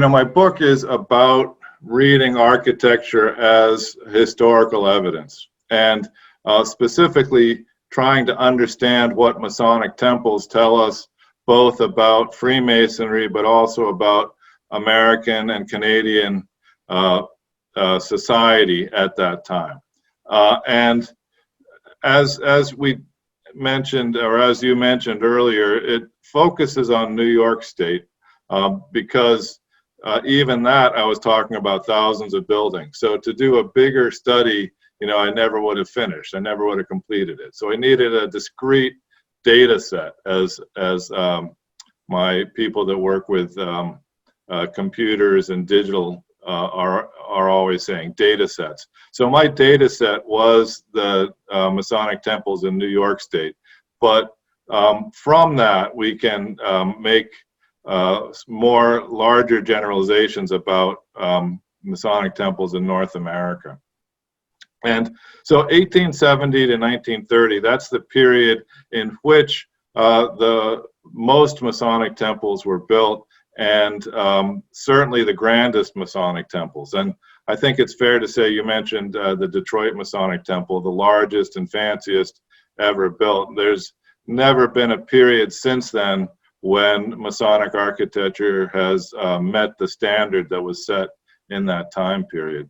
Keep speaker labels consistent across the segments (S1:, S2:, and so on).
S1: my book is about reading architecture as historical evidence, and specifically trying to understand what Masonic temples tell us both about Freemasonry, but also about American and Canadian society at that time. And as we mentioned, or as you mentioned earlier, it focuses on New York State because even that, I was talking about thousands of buildings. So to do a bigger study, I never would have finished. I never would have completed it. So I needed a discrete data set, as my people that work with computers and digital are always saying, data sets. So my data set was the Masonic temples in New York State. But from that, we can make more larger generalizations about Masonic temples in North America. And so 1870 to 1930, that's the period in which the most Masonic temples were built, and certainly the grandest Masonic temples. And I think it's fair to say, you mentioned the Detroit Masonic Temple, the largest and fanciest ever built. There's never been a period since then when Masonic architecture has met the standard that was set in that time period.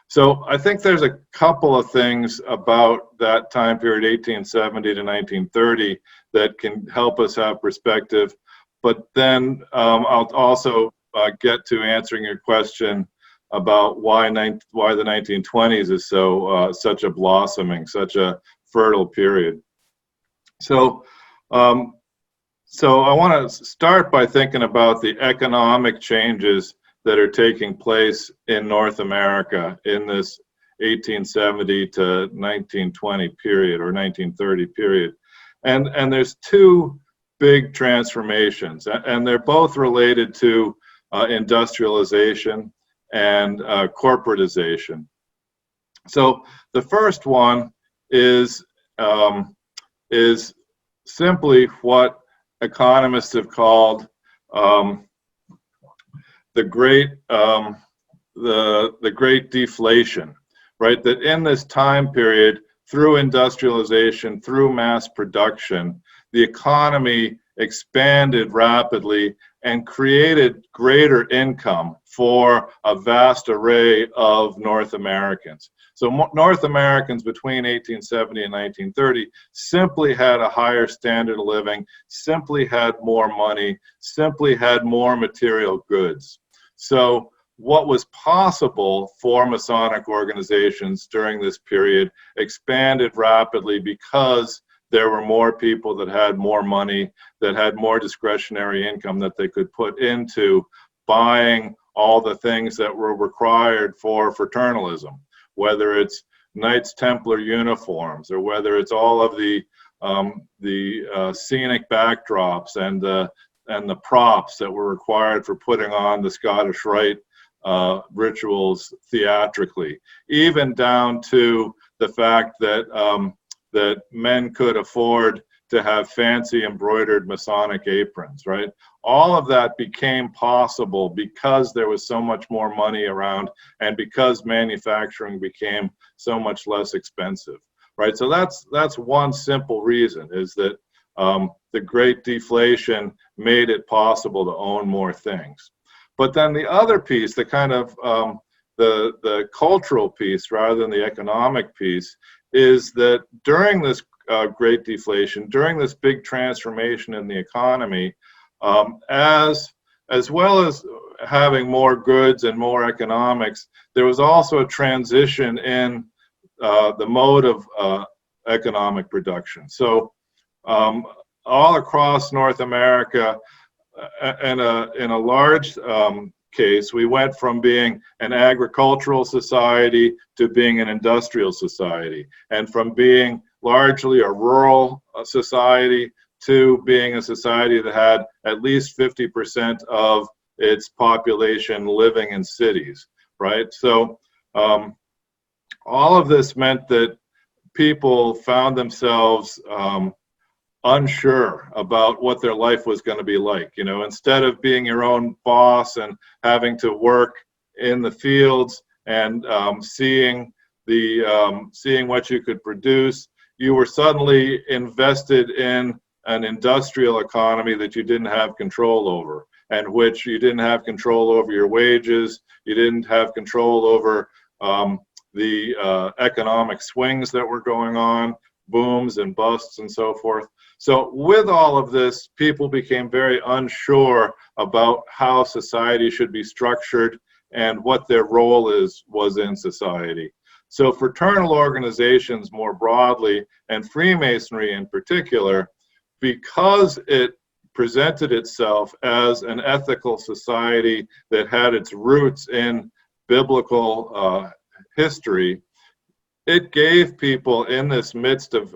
S1: So I think there's a couple of things about that time period, 1870 to 1930, that can help us have perspective. But then I'll also get to answering your question about why the 1920s is such a blossoming, such a fertile period. So I want to start by thinking about the economic changes that are taking place in North America in this 1870 to 1920 period, or 1930 period. And there's two big transformations, and they're both related to industrialization and corporatization. So the first one is simply what economists have called the great deflation, right? That in this time period, through industrialization, through mass production, the economy expanded rapidly and created greater income for a vast array of North Americans. So North Americans between 1870 and 1930 simply had a higher standard of living, simply had more money, simply had more material goods. So what was possible for Masonic organizations during this period expanded rapidly because there were more people that had more money, that had more discretionary income that they could put into buying all the things that were required for fraternalism, whether it's Knights Templar uniforms, or whether it's all of the scenic backdrops and the props that were required for putting on the Scottish Rite rituals theatrically, even down to the fact that that men could afford to have fancy embroidered Masonic aprons, right? All of that became possible because there was so much more money around and because manufacturing became so much less expensive, right? So that's one simple reason, is that the Great Deflation made it possible to own more things. But then the other piece, the kind of the cultural piece rather than the economic piece, is that during this Great Deflation, during this big transformation in the economy, as well as having more goods and more economics, there was also a transition in the mode of economic production. So all across North America, in a large case, we went from being an agricultural society to being an industrial society, and from being largely a rural society to being a society that had at least 50% of its population living in cities, right? So all of this meant that people found themselves unsure about what their life was going to be like. You know, instead of being your own boss and having to work in the fields and seeing what you could produce, you were suddenly invested in an industrial economy that you didn't have control over, and which you didn't have control over your wages, you didn't have control over the economic swings that were going on, booms and busts and so forth. So with all of this, people became very unsure about how society should be structured and what their role was in society. So fraternal organizations more broadly, and Freemasonry in particular, because it presented itself as an ethical society that had its roots in biblical history, it gave people in this midst of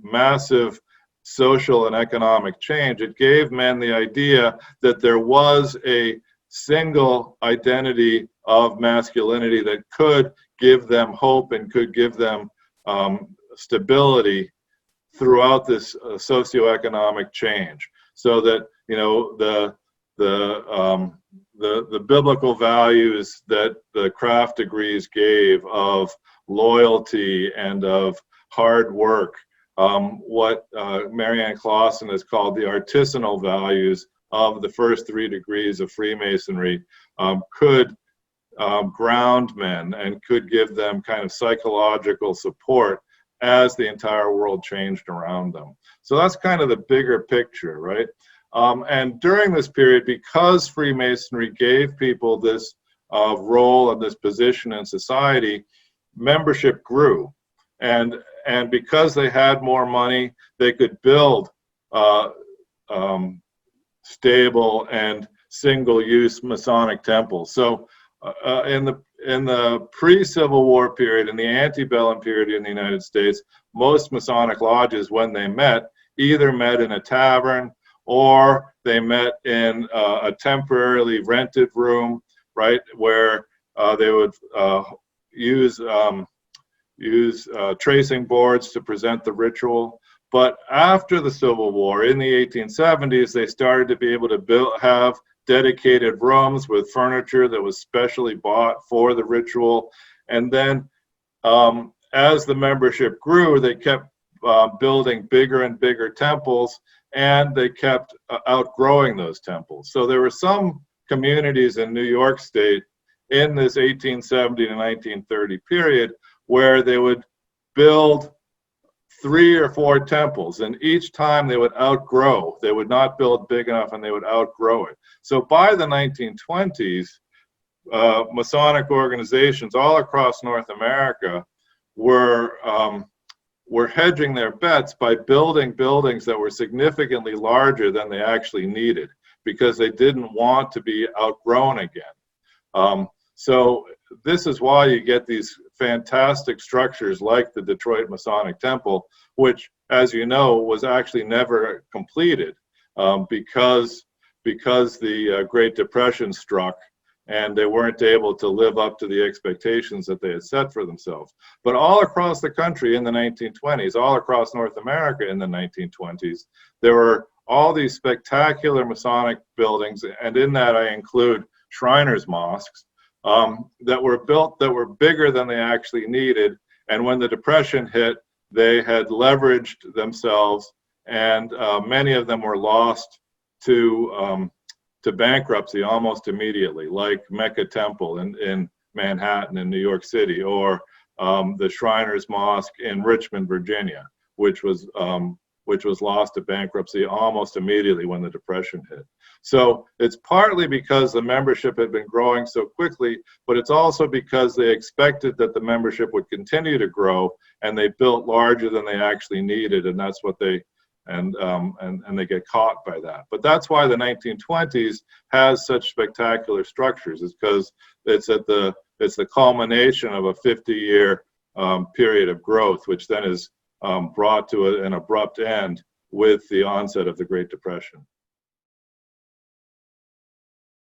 S1: massive social and economic change, it gave men the idea that there was a single identity of masculinity that could give them hope and could give them stability throughout this socioeconomic change. So that, you know, the biblical values that the craft degrees gave of loyalty and of hard work, what Marianne Clausen has called the artisanal values of the first 3 degrees of Freemasonry, could ground men and could give them kind of psychological support as the entire world changed around them. So that's kind of the bigger picture, right? And during this period, because Freemasonry gave people this role and this position in society, membership grew. And because they had more money, they could build stable and single-use Masonic temples. So in the pre-Civil War period, in the antebellum period in the United States, most Masonic lodges, when they met, either met in a tavern or they met in a temporarily rented room, right, where they would use tracing boards to present the ritual. But after the Civil War, in the 1870s, they started to be able to have dedicated rooms with furniture that was specially bought for the ritual. And then as the membership grew, they kept building bigger and bigger temples, and they kept outgrowing those temples. So there were some communities in New York State in this 1870 to 1930 period where they would build 3 or 4 temples, and each time they would outgrow. They would not build big enough, and they would outgrow it. So by the 1920s, Masonic organizations all across North America were hedging their bets by building buildings that were significantly larger than they actually needed, because they didn't want to be outgrown again. So this is why you get these fantastic structures like the Detroit Masonic Temple, which, as you know, was actually never completed because the Great Depression struck and they weren't able to live up to the expectations that they had set for themselves. But all across the country in the 1920s, all across North America in the 1920s, there were all these spectacular Masonic buildings, and in that I include Shriners Mosques, that were built that were bigger than they actually needed. And when the Depression hit, they had leveraged themselves, and many of them were lost to bankruptcy almost immediately, like Mecca Temple in Manhattan in New York City, or the Shriners Mosque in Richmond, Virginia, which was lost to bankruptcy almost immediately when the Depression hit. So it's partly because the membership had been growing so quickly, but it's also because they expected that the membership would continue to grow, and they built larger than they actually needed, and that's what they and they get caught by that. But that's why the 1920s has such spectacular structures, is because it's the culmination of a 50-year period of growth, which then is brought to an abrupt end with the onset of the Great Depression.